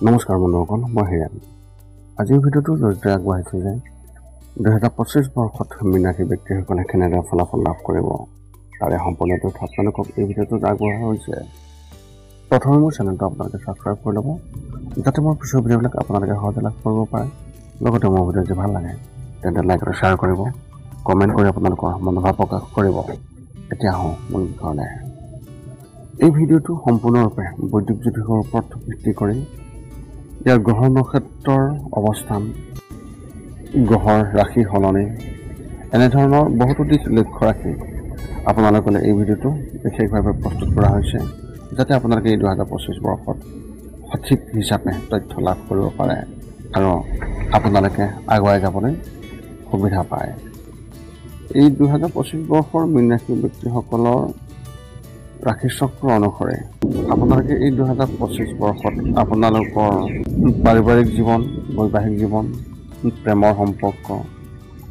নমস্কাৰ বন্ধুসকল, মই হিৰেণ। আজিৰ ভিডিঅ'টো জৰিয়তে আগবঢ়াইছোঁ যে 2025 বৰ্ষত মীনাক্ষী ব্যক্তিসকলে কেনেদৰে ফলাফল লাভ কৰিব তাৰে সম্পূৰ্ণ তথ্য আপোনালোকক এই ভিডিঅ'টোত আগবঢ়োৱা হৈছে। প্ৰথমে মোৰ চেনেলটো আপোনালোকে ছাবস্ক্ৰাইব কৰি ল'ব, যাতে মোৰ পিছৰ ভিডিঅ'বিলাক আপোনালোকে সহজে লাভ কৰিব পাৰে। লগতে মোৰ ভিডিঅ' যদি ভাল লাগে তেন্তে লাইক আৰু শ্বেয়াৰ কৰিব, কমেণ্ট কৰি আপোনালোকৰ মনোভাৱ প্ৰকাশ কৰিব। এতিয়া আহোঁ মূল বিষয়লৈ। এই ভিডিঅ'টো সম্পূৰ্ণৰূপে বৈদিক জ্যোতিষৰ ওপৰত ভিত্তি কৰি ইয়াৰ গ্ৰহৰ নক্ষত্ৰৰ অৱস্থান, গ্ৰহৰ ৰাশি সলনি, এনেধৰণৰ বহুতো দিশ লক্ষ্য ৰাখি আপোনালোকলৈ এই ভিডিঅ'টো বিশেষভাৱে প্ৰস্তুত কৰা হৈছে, যাতে আপোনালোকে এই 2025 বৰ্ষত সঠিক হিচাপে তথ্য লাভ কৰিব পাৰে আৰু আপোনালোকে আগুৱাই যাবলৈ সুবিধা পায়। এই 2025 বৰ্ষৰ মীনাক্ষী ব্যক্তিসকলৰ ৰাশিচক্ৰ অনুসৰি আপোনালোকে এই 2025 বৰ্ষত আপোনালোকৰ পাৰিবাৰিক জীৱন, বৈবাহিক জীৱন, প্ৰেমৰ সম্পৰ্ক,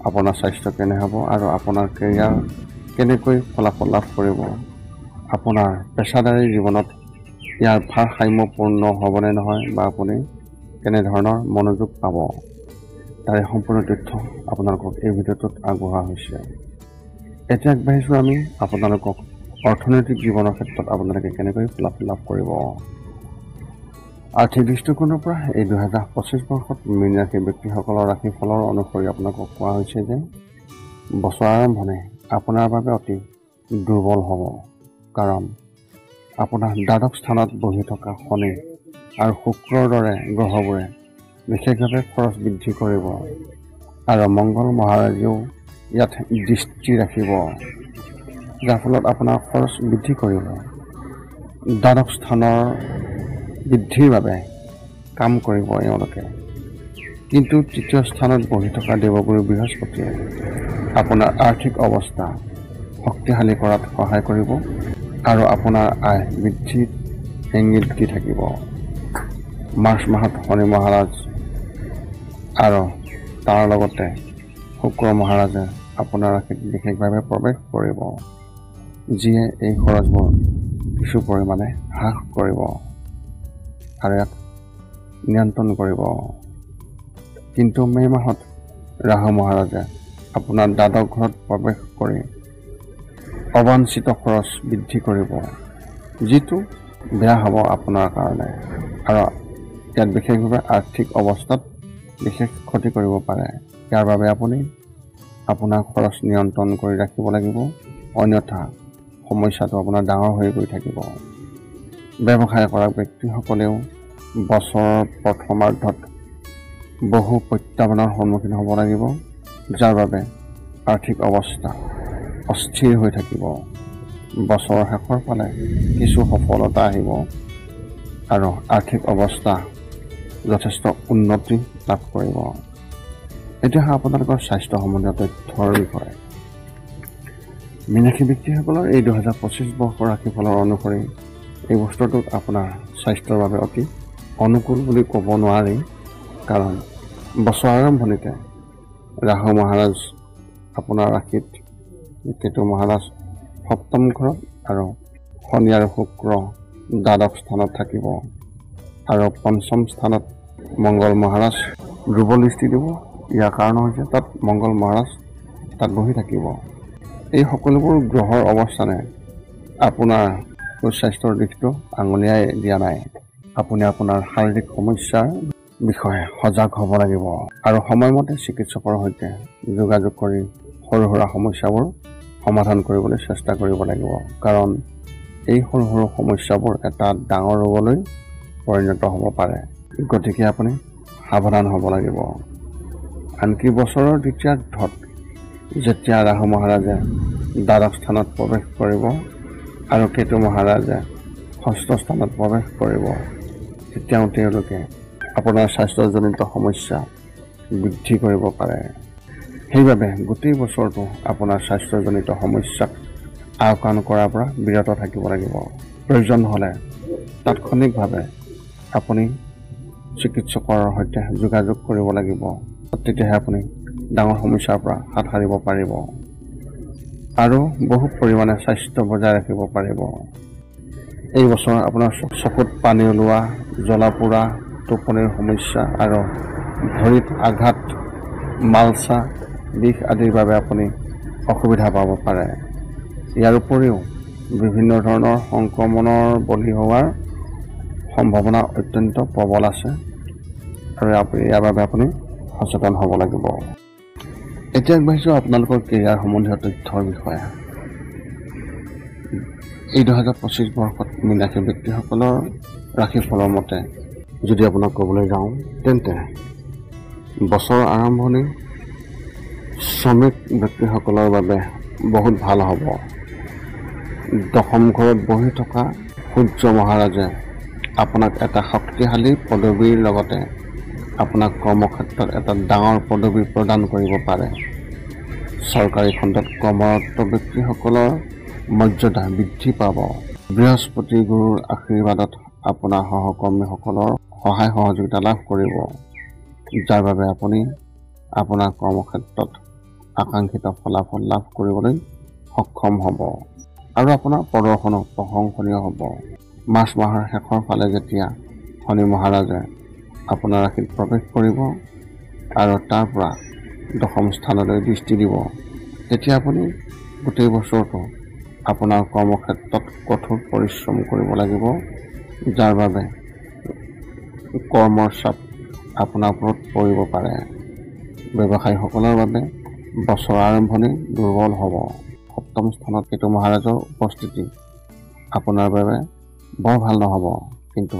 আপোনাৰ স্বাস্থ্য কেনে হ'ব আৰু আপোনাৰ কেৰিয়াৰ কেনেকৈ ফলাফল লাভ কৰিব, আপোনাৰ পেছাদাৰী জীৱনত ইয়াৰ ভাৰসাম্যপূৰ্ণ হ'বনে নহয় বা আপুনি কেনেধৰণৰ মনোযোগ পাব, তাৰে সম্পূৰ্ণ তথ্য আপোনালোকক এই ভিডিঅ'টোত আগবঢ়োৱা হৈছে। এতিয়া আগবাঢ়িছোঁ আমি আপোনালোকক অৰ্থনৈতিক জীৱনৰ ক্ষেত্ৰত আপোনালোকে কেনেকৈ ফলাফল লাভ কৰিব। আৰ্থিক দৃষ্টিকোণৰ পৰা এই 2025 বৰ্ষত মীনাক্ষী ব্যক্তিসকলৰ ৰাশিফলৰ অনুসৰি আপোনালোকক কোৱা হৈছে যে বছৰ আৰম্ভণি আপোনাৰ বাবে অতি দুৰ্বল হ'ব, কাৰণ আপোনাৰ দ্বাদশ স্থানত বহি থকা শনি আৰু শুক্ৰৰ দৰে গ্ৰহবোৰে বিশেষভাৱে খৰচ বৃদ্ধি কৰিব আৰু মংগল মহাৰাজেও ইয়াত দৃষ্টি ৰাখিব, যাৰ ফলত আপোনাৰ খৰচ বৃদ্ধি কৰিব। দ্বাদশ স্থানৰ বৃদ্ধিৰ বাবে কাম কৰিব এওঁলোকে, কিন্তু তৃতীয় স্থানত বহি থকা দেৱগুৰু বৃহস্পতিয়ে আপোনাৰ আৰ্থিক অৱস্থা শক্তিশালী কৰাত সহায় কৰিব আৰু আপোনাৰ আয় বৃদ্ধিত ইংগিত দি থাকিব। মাৰ্চ মাহত শনি মহাৰাজ আৰু তাৰ লগতে শুক্ৰ মহাৰাজে আপোনাৰ ৰাশিত বিশেষভাৱে প্ৰৱেশ কৰিব, যিয়ে এই খৰচবোৰ কিছু পৰিমাণে হ্ৰাস কৰিব আৰু ইয়াক নিয়ন্ত্ৰণ কৰিব। কিন্তু মে' মাহত ৰাহু মহাৰাজে আপোনাৰ দ্বাদশ ঘৰত প্ৰৱেশ কৰি অবাঞ্ছিত খৰচ বৃদ্ধি কৰিব, যিটো বেয়া হ'ব আপোনাৰ কাৰণে আৰু ইয়াত বিশেষভাৱে আৰ্থিক অৱস্থাত বিশেষ ক্ষতি কৰিব পাৰে। ইয়াৰ বাবে আপুনি আপোনাৰ খৰচ নিয়ন্ত্ৰণ কৰি ৰাখিব লাগিব, অন্যথা সমস্যাটো আপোনাৰ ডাঙৰ হৈ গৈ থাকিব। ব্যৱসায় কৰা ব্যক্তিসকলেও বছৰৰ প্ৰথমাৰ্ধত বহু প্ৰত্যাহ্বানৰ সন্মুখীন হ'ব লাগিব, যাৰ বাবে আৰ্থিক অৱস্থা অস্থিৰ হৈ থাকিব। বছৰৰ শেষৰ ফালে কিছু সফলতা আহিব আৰু আৰ্থিক অৱস্থা যথেষ্ট উন্নতি লাভ কৰিব। এতিয়া আপোনালোকৰ স্বাস্থ্য সম্বন্ধীয় তথ্যৰ বিষয়ে। মীনাক্ষী ব্যক্তিসকলৰ এই 2025 বৰ্ষৰ ৰাশিফলৰ অনুসৰি এই বছৰটোত আপোনাৰ স্বাস্থ্যৰ বাবে অতি অনুকূল বুলি ক'ব নোৱাৰি, কাৰণ বছৰ আৰম্ভণিতে ৰাহু মহাৰাজ আপোনাৰ ৰাশিত, কেতু মহাৰাজ সপ্তম ঘৰত আৰু শনি আৰু শুক্ৰ দ্বাদশ স্থানত থাকিব আৰু পঞ্চম স্থানত মংগল মহাৰাজ দুৰ্বল দৃষ্টি দিব। ইয়াৰ কাৰণ হৈছে তাত মংগল মহাৰাজ তাত বহি থাকিব। এই সকলোবোৰ গ্ৰহৰ অৱস্থানে আপোনাৰ সুস্বাস্থ্যৰ দিশটো আঙুলিয়াই দিয়া নাই। আপুনি আপোনাৰ শাৰীৰিক সমস্যাৰ বিষয়ে সজাগ হ'ব লাগিব আৰু সময়মতে চিকিৎসকৰ সৈতে যোগাযোগ কৰি সৰু সুৰা সমস্যাবোৰ সমাধান কৰিবলৈ চেষ্টা কৰিব লাগিব, কাৰণ এই সৰু সৰু সমস্যাবোৰ এটা ডাঙৰ ৰোগলৈ পৰিণত হ'ব পাৰে। গতিকে আপুনি সাৱধান হ'ব লাগিব। আনকি বছৰৰ দ্বিতীয়াৰ্ধত যেতিয়া ৰাহু মহাৰাজে দ্বাদশ স্থানত প্ৰৱেশ কৰিব আৰু কেতু মহাৰাজে ষষ্ঠ স্থানত প্ৰৱেশ কৰিব, তেতিয়াও তেওঁলোকে আপোনাৰ স্বাস্থ্যজনিত সমস্যা বৃদ্ধি কৰিব পাৰে। সেইবাবে গোটেই বছৰটো আপোনাৰ স্বাস্থ্যজনিত সমস্যাক আওকাণ কৰাৰ পৰা বিৰত থাকিব লাগিব। প্ৰয়োজন হ'লে তাৎক্ষণিকভাৱে আপুনি চিকিৎসকৰ সৈতে যোগাযোগ কৰিব লাগিব, তেতিয়াহে আপুনি ডাঙৰ সমস্যাৰ পৰা হাত সাৰিব পাৰিব আৰু বহু পৰিমাণে স্বাস্থ্য বজাই ৰাখিব পাৰিব। এই বছৰ আপোনাৰ চকুত পানী ওলোৱা, জ্বলা পোৰা, টোপনিৰ সমস্যা আৰু ভৰিত আঘাত, মালচা, বিষ আদিৰ বাবে আপুনি অসুবিধা পাব পাৰে। ইয়াৰ উপৰিও বিভিন্ন ধৰণৰ সংক্ৰমণৰ বলি হোৱাৰ সম্ভাৱনা অত্যন্ত প্ৰবল আছে আৰু ইয়াৰ বাবে আপুনি সচেতন হ'ব লাগিব। এতিয়া আগবাঢ়িছোঁ আপোনালোকৰ কেৰিয়াৰ সম্বন্ধীয় তথ্যৰ বিষয়ে। এই 2025 বৰ্ষত মীন ৰাশি ব্যক্তিসকলৰ ৰাশিফলৰ মতে যদি আপোনাক ক'বলৈ যাওঁ, তেন্তে বছৰৰ আৰম্ভণি শ্ৰমিক ব্যক্তিসকলৰ বাবে বহুত ভাল হ'ব। দশম ঘৰত বহি থকা সূৰ্য মহাৰাজে আপোনাক এটা শক্তিশালী পদবীৰ লগতে আপোনাক কৰ্মক্ষেত্ৰত এটা ডাঙৰ পদবী প্ৰদান কৰিব পাৰে। চৰকাৰী খণ্ডত কৰ্মৰত ব্যক্তিসকলৰ মৰ্যাদা বৃদ্ধি পাব। বৃহস্পতি গুৰুৰ আশীৰ্বাদত আপোনাৰ সহকৰ্মীসকলৰ সহায় সহযোগিতা লাভ কৰিব, যাৰ বাবে আপুনি আপোনাৰ কৰ্মক্ষেত্ৰত আকাংক্ষিত ফলাফল লাভ কৰিবলৈ সক্ষম হ'ব আৰু আপোনাৰ প্ৰদৰ্শনো প্ৰশংসনীয় হ'ব। মাৰ্চ মাহৰ শেষৰ ফালে যেতিয়া শনি মহাৰাজে আপোনাৰ ৰাশিত প্ৰৱেশ কৰিব আৰু তাৰ পৰা দশম স্থানলৈ দৃষ্টি দিব, তেতিয়া আপুনি গোটেই বছৰটো আপোনাৰ কৰ্মক্ষেত্ৰত কঠোৰ পৰিশ্ৰম কৰিব লাগিব, যাৰ বাবে কৰ্মৰ চাপ আপোনাৰ ওপৰত পৰিব পাৰে। ব্যৱসায়ীসকলৰ বাবে বছৰৰ আৰম্ভণি দুৰ্বল হ'ব। সপ্তম স্থানত কেতু মহাৰাজৰ উপস্থিতি আপোনাৰ বাবে বৰ ভাল নহ'ব, কিন্তু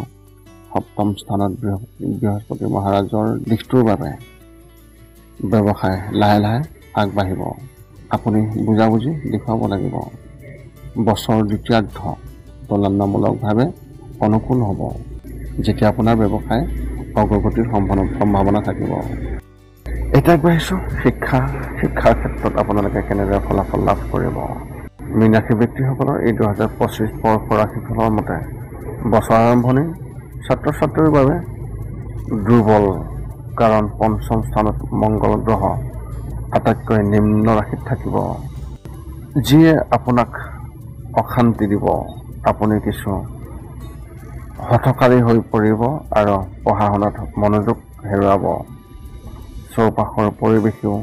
সপ্তম স্থানত বৃহস্পতি মহাৰাজৰ দিশটোৰ বাবে ব্যৱসায় লাহে লাহে আগবাঢ়িব। আপুনি বুজাবুজি দেখুৱাব লাগিব। বছৰৰ দ্বিতীয়াৰ্ধ তুলনামূলকভাৱে অনুকূল হ'ব, যেতিয়া আপোনাৰ ব্যৱসায় অগ্ৰগতিৰ সম্ভাৱনা থাকিব। এতিয়া আগবাঢ়িছোঁ শিক্ষাৰ ক্ষেত্ৰত আপোনালোকে কেনেদৰে ফলাফল লাভ কৰিব। মীন ৰাশি ব্যক্তিসকলৰ এই 2025 বৰ্ষৰ ৰাশিফলৰ মতে বছৰ আৰম্ভণি ছাত্ৰ ছাত্ৰীৰ বাবে দুৰ্বল, কাৰণ পঞ্চম স্থানত মংগল গ্ৰহ আটাইতকৈ নিম্ন ৰাশিত থাকিব, যিয়ে আপোনাক অশান্তি দিব। আপুনি কিছু হঠকাৰী হৈ পৰিব আৰু পঢ়া শুনাত মনোযোগ হেৰুৱাব। চৌপাশৰ পৰিৱেশেও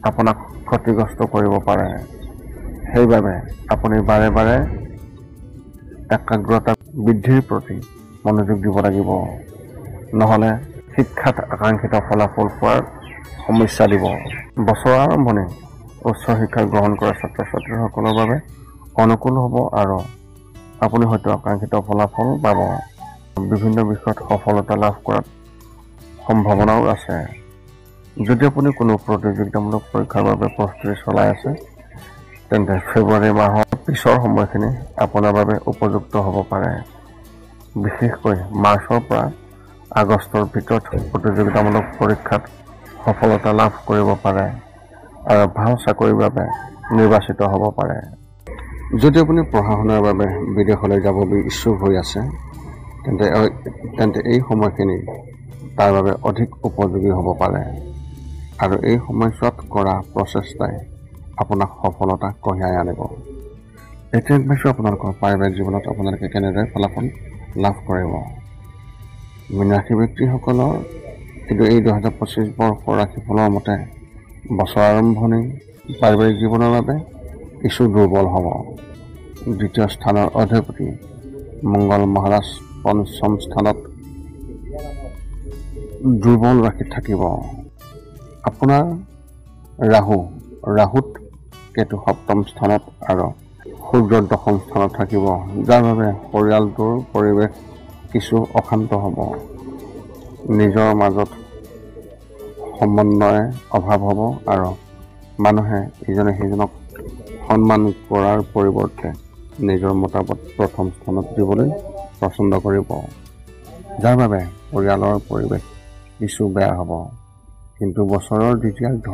আপোনাক ক্ষতিগ্ৰস্ত কৰিব পাৰে। সেইবাবে আপুনি বাৰে বাৰে একাগ্ৰতা বৃদ্ধিৰ প্ৰতি মনোযোগ দিব লাগিব, নহ'লে শিক্ষাত আকাংক্ষিত ফলাফল পোৱাৰ সমস্যা দিব। বছৰৰ আৰম্ভণি উচ্চ শিক্ষা গ্ৰহণ কৰা ছাত্ৰ ছাত্ৰীসকলৰ বাবে অনুকূল হ'ব আৰু আপুনি হয়তো আকাংক্ষিত ফলাফল পাব। বিভিন্ন বিষয়ত সফলতা লাভ কৰাত সম্ভাৱনাও আছে। যদি আপুনি কোনো প্ৰতিযোগিতামূলক পৰীক্ষাৰ বাবে প্ৰস্তুতি চলাই আছে, তেন্তে ফেব্ৰুৱাৰী মাহৰ পিছৰ সময়খিনি আপোনাৰ বাবে উপযুক্ত হ'ব পাৰে। বিশেষকৈ মাৰ্চৰ পৰা আগষ্টৰ ভিতৰত প্ৰতিযোগিতামূলক পৰীক্ষাত সফলতা লাভ কৰিব পাৰে আৰু ভাল চাকৰিৰ বাবে নিৰ্বাচিত হ'ব পাৰে। যদি আপুনি পঢ়া শুনাৰ বাবে বিদেশলৈ যাব ইচ্ছুক হৈ আছে, তেন্তে এই সময়খিনি তাৰ বাবে অধিক উপযোগী হ'ব পাৰে আৰু এই সময়ছোৱাত কৰা প্ৰচেষ্টাই আপোনাক সফলতা কঢ়িয়াই আনিব। এতিয়া আগবাঢ়িছোঁ আপোনালোকৰ পাৰিবাৰিক জীৱনত আপোনালোকে কেনেদৰে ফলাফল লাভ কৰিব। মীন ৰাশি ব্যক্তিসকলৰ কিন্তু এই 2025 বৰ্ষৰ ৰাশিফলৰ মতে বছৰ আৰম্ভণি পাৰিবাৰিক জীৱনৰ বাবে কিছু দুৰ্বল হ'ব। দ্বিতীয় স্থানৰ অধিপতি মংগল মহাৰাজ পঞ্চম স্থানত দুৰ্বল ৰাশিত থাকিব। আপোনাৰ ৰাহুত কেতু সপ্তম স্থানত আৰু সূৰ্যৰ দশম স্থানত থাকিব, যাৰ বাবে পৰিয়ালটোৰ পৰিৱেশ কিছু অশান্ত হ'ব। নিজৰ মাজত সমন্বয়ৰ অভাৱ হ'ব আৰু মানুহে ইজনে সিজনক সন্মান কৰাৰ পৰিৱৰ্তে নিজৰ মতামত প্ৰথম স্থানত দিবলৈ পচন্দ কৰিব, যাৰ বাবে পৰিয়ালৰ পৰিৱেশ কিছু বেয়া হ'ব। কিন্তু বছৰৰ দ্বিতীয়াৰ্ধ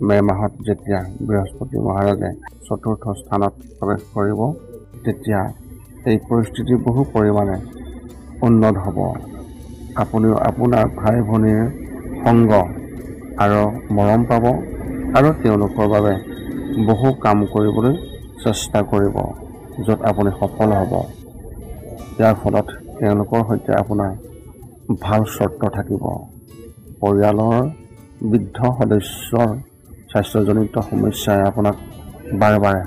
মে মাহত যেতিয়া বৃহস্পতি মহাৰাজে চতুৰ্থ স্থানত প্ৰৱেশ কৰিব, তেতিয়া এই পৰিস্থিতি বহু পৰিমাণে উন্নত হ'ব। আপুনিও আপোনাৰ ভাই ভনীৰ সংগ আৰু মৰম পাব আৰু তেওঁলোকৰ বাবে বহু কাম কৰিবলৈ চেষ্টা কৰিব, য'ত আপুনি সফল হ'ব। ইয়াৰ ফলত তেওঁলোকৰ সৈতে আপোনাৰ ভাল চৰ্ত থাকিব। পৰিয়ালৰ বৃদ্ধ সদস্যৰ স্বাস্থ্যজনিত সমস্যাই আপোনাক বাৰে বাৰে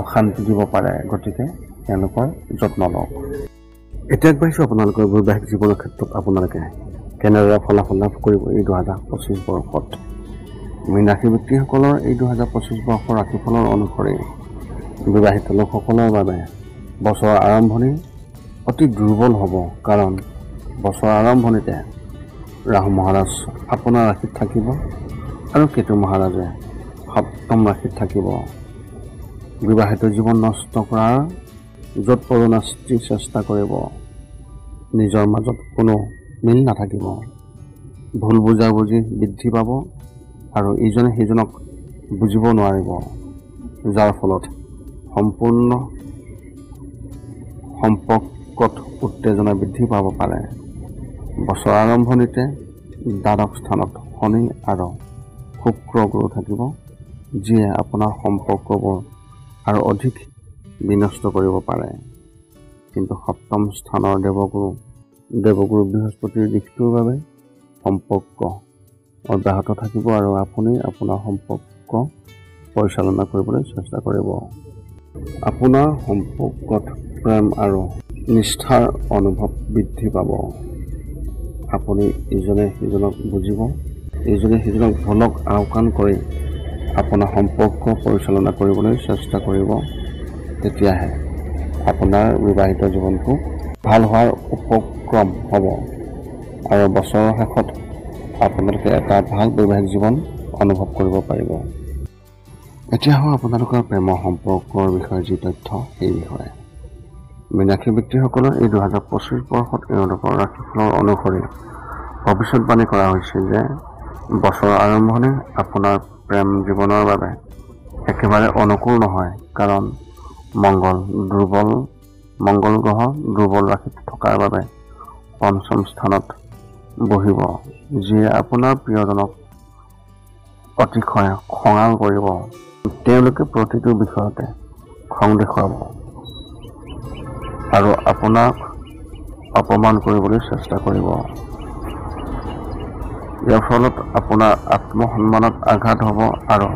অশান্তি দিব পাৰে, গতিকে তেওঁলোকৰ যত্ন লওক। এতিয়া আগবাঢ়িছোঁ আপোনালোকৰ বৈবাহিক জীৱনৰ ক্ষেত্ৰত আপোনালোকে কেনেদৰে ফলাফল লাভ কৰিব এই 2025 বৰ্ষত। মীন ৰাশি ব্যক্তিসকলৰ এই 2025 বৰ্ষৰ ৰাশিফলৰ অনুসৰি বিবাহিত লোকসকলৰ বাবে বছৰৰ আৰম্ভণি অতি দুৰ্বল হ'ব, কাৰণ বছৰৰ আৰম্ভণিতে ৰাহু মহাৰাজ আপোনাৰ ৰাশিত থাকিব আৰু কেতু মহাৰাজে সপ্তম ৰাশিত থাকিব। বিবাহিত জীৱন নষ্ট কৰাৰ য'ত পৰোনাস্তি চেষ্টা কৰিব। নিজৰ মাজত কোনো মিল নাথাকিব। ভুল বুজাবুজি বৃদ্ধি পাব আৰু ইজনে সিজনক বুজিব নোৱাৰিব, যাৰ ফলত সম্পূৰ্ণ সম্পৰ্কত উত্তেজনা বৃদ্ধি পাব পাৰে। বছৰ আৰম্ভণিতে দ্বাদশ স্থানত শনি আৰু শুক্ৰ গুৰু থাকিব, যিয়ে আপোনাৰ সম্পৰ্কবোৰ আৰু অধিক বিনষ্ট কৰিব পাৰে। কিন্তু সপ্তম স্থানৰ দেৱগুৰু বৃহস্পতিৰ দিশটোৰ বাবে সম্পৰ্ক অব্যাহত থাকিব আৰু আপুনি আপোনাৰ সম্পৰ্ক পৰিচালনা কৰিবলৈ চেষ্টা কৰিব। আপোনাৰ সম্পৰ্কত প্ৰেম আৰু নিষ্ঠাৰ অনুভৱ বৃদ্ধি পাব। আপুনি ইজনে সিজনক বুজিব, ইজনে সিজনক ভুলক আওকাণ কৰি আপোনাৰ সম্পৰ্ক পৰিচালনা কৰিবলৈ চেষ্টা কৰিব। তেতিয়াহে আপোনাৰ বিবাহিত জীৱনটো ভাল হোৱাৰ উপক্ৰম হ'ব আৰু বছৰৰ শেষত আপোনালোকে এটা ভাল বৈবাহিক জীৱন অনুভৱ কৰিব পাৰিব। এতিয়া হওক আপোনালোকৰ প্ৰেমৰ সম্পৰ্কৰ বিষয়ে যি তথ্য সেই বিষয়ে। মীন ৰাশি ব্যক্তিসকলৰ এই 2025 বৰ্ষত এওঁলোকৰ ৰাশিফলৰ অনুসৰি ভৱিষ্যতবাণী কৰা হৈছে যে বছৰৰ আৰম্ভণি আপোনাৰ প্ৰেম জীৱনৰ বাবে একেবাৰে অনুকূল নহয়, কাৰণ মংগল গ্ৰহ দুৰ্বল ৰাশিত থকাৰ বাবে পঞ্চম স্থানত বহিব, যিয়ে আপোনাৰ প্ৰিয়জনক অতিশয় খঙাল কৰিব। তেওঁলোকে প্ৰতিটো বিষয়তে খং দেখুৱাব আৰু আপোনাক অপমান কৰিবলৈ চেষ্টা কৰিব। ইয়াৰ ফলত আপোনাৰ আত্মসন্মানত আঘাত হ'ব আৰু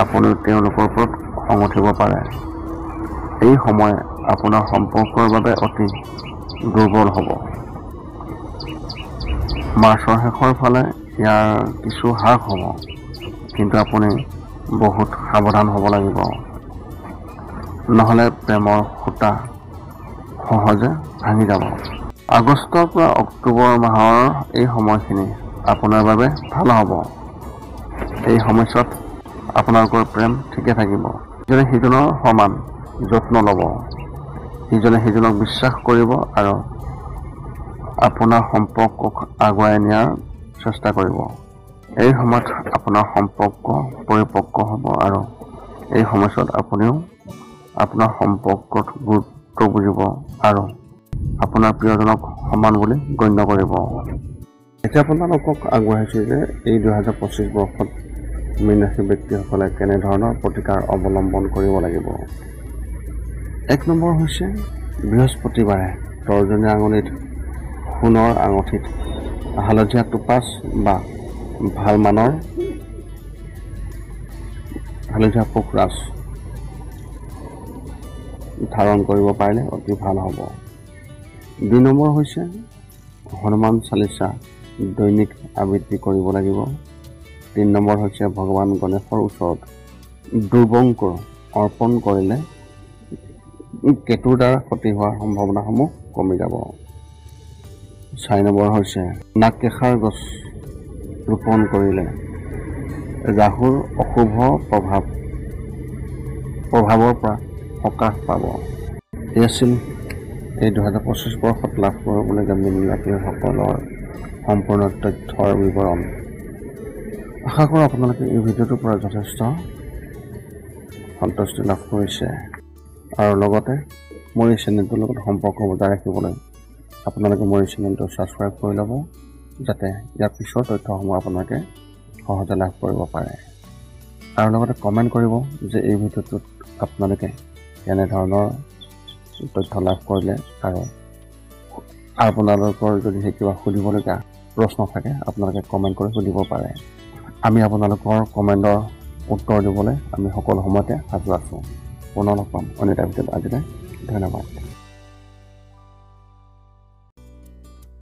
আপুনি তেওঁলোকৰ ওপৰত খং উঠিব পাৰে। এই সময় আপোনাৰ সম্পৰ্কৰ বাবে অতি দুৰ্বল হ'ব। মাৰ্চৰ শেষৰ ফালে ইয়াৰ কিছু হ্ৰাস হ'ব, কিন্তু আপুনি বহুত সাৱধান হ'ব লাগিব, নহ'লে প্ৰেমৰ সূতা সহজে ভাঙি যাব। আগষ্টৰ পৰা অক্টোবৰ মাহৰ এই সময়খিনি আপোনাৰ বাবে ভাল হ'ব। এই সময়ছোৱাত আপোনালোকৰ প্ৰেম ঠিকে থাকিব। ইজনে সিজনৰ সমান যত্ন ল'ব, ইজনে সিজনক বিশ্বাস কৰিব আৰু আপোনাৰ সম্পৰ্কক আগুৱাই নিয়াৰ চেষ্টা কৰিব। এই সময়ত আপোনাৰ সম্পৰ্ক পৰিপক্ক হ'ব আৰু এই সময়ছোৱাত আপুনিও আপোনাৰ সম্পৰ্কত গুৰুত্ব বুজিব আৰু আপোনাৰ প্ৰিয়জনক সমান বুলি গণ্য কৰিব। এতিয়া আপোনালোকক আগবঢ়াইছোঁ যে এই 2025 বৰ্ষত মীন ৰাশি ব্যক্তিসকলে কেনেধৰণৰ প্ৰতিকাৰ অৱলম্বন কৰিব লাগিব। 1 নম্বৰ হৈছে বৃহস্পতিবাৰে তৰ্জনী আঙুলিত সোণৰ আঙুঠিত হালধীয়া টোপাচ বা ভাল মানৰ হালধীয়া পোখৰাজ ধাৰণ কৰিব পাৰিলে অতি ভাল হ'ব। 2 নম্বৰ হৈছে হনুমান চালিচা দৈনিক আবৃত্তি কৰিব লাগিব। 3 নম্বৰ হৈছে ভগৱান গণেশৰ ওচৰত দুৰ্বংকুৰ অৰ্পণ কৰিলে কেতুৰ দ্বাৰা ক্ষতি হোৱাৰ সম্ভাৱনাসমূহ কমি যাব। 4 নম্বৰ হৈছে নাগকেশৰ গছ ৰোপণ কৰিলে ৰাহুৰ অশুভ প্ৰভাৱৰ পৰা সকাহ পাব। এই আছিল এই 2025 বৰ্ষত লাভ কৰিবলগীয়া মীন ৰাশিসকলৰ সম্পূৰ্ণ তথ্যৰ বিৱৰণ। আশা কৰোঁ আপোনালোকে এই ভিডিঅ'টোৰ পৰা যথেষ্ট সন্তুষ্টি লাভ কৰিছে আৰু লগতে মোৰ এই চেনেলটোৰ লগত সম্পৰ্ক বজাই ৰাখিবলৈ আপোনালোকে মোৰ এই চেনেলটো ছাবস্ক্ৰাইব কৰি ল'ব, যাতে ইয়াৰ পিছৰ তথ্যসমূহ আপোনালোকে সহজে লাভ কৰিব পাৰে। আৰু লগতে কমেণ্ট কৰিব যে এই ভিডিঅ'টোত আপোনালোকে কেনেধৰণৰ তথ্য লাভ কৰিলে আৰু আপোনালোকৰ যদি কিবা সুধিবলগীয়া প্ৰশ্ন থাকে আপোনালোকে কমেণ্ট কৰি সুধিব পাৰে। আমি আপোনালোকৰ কমেণ্টৰ উত্তৰ দিবলৈ আমি সকলো সময়তে সাজু আছোঁ। পুনৰ লগ পাম অন্য এটা ভিডিঅ'ত। আজিলৈ ধন্যবাদ।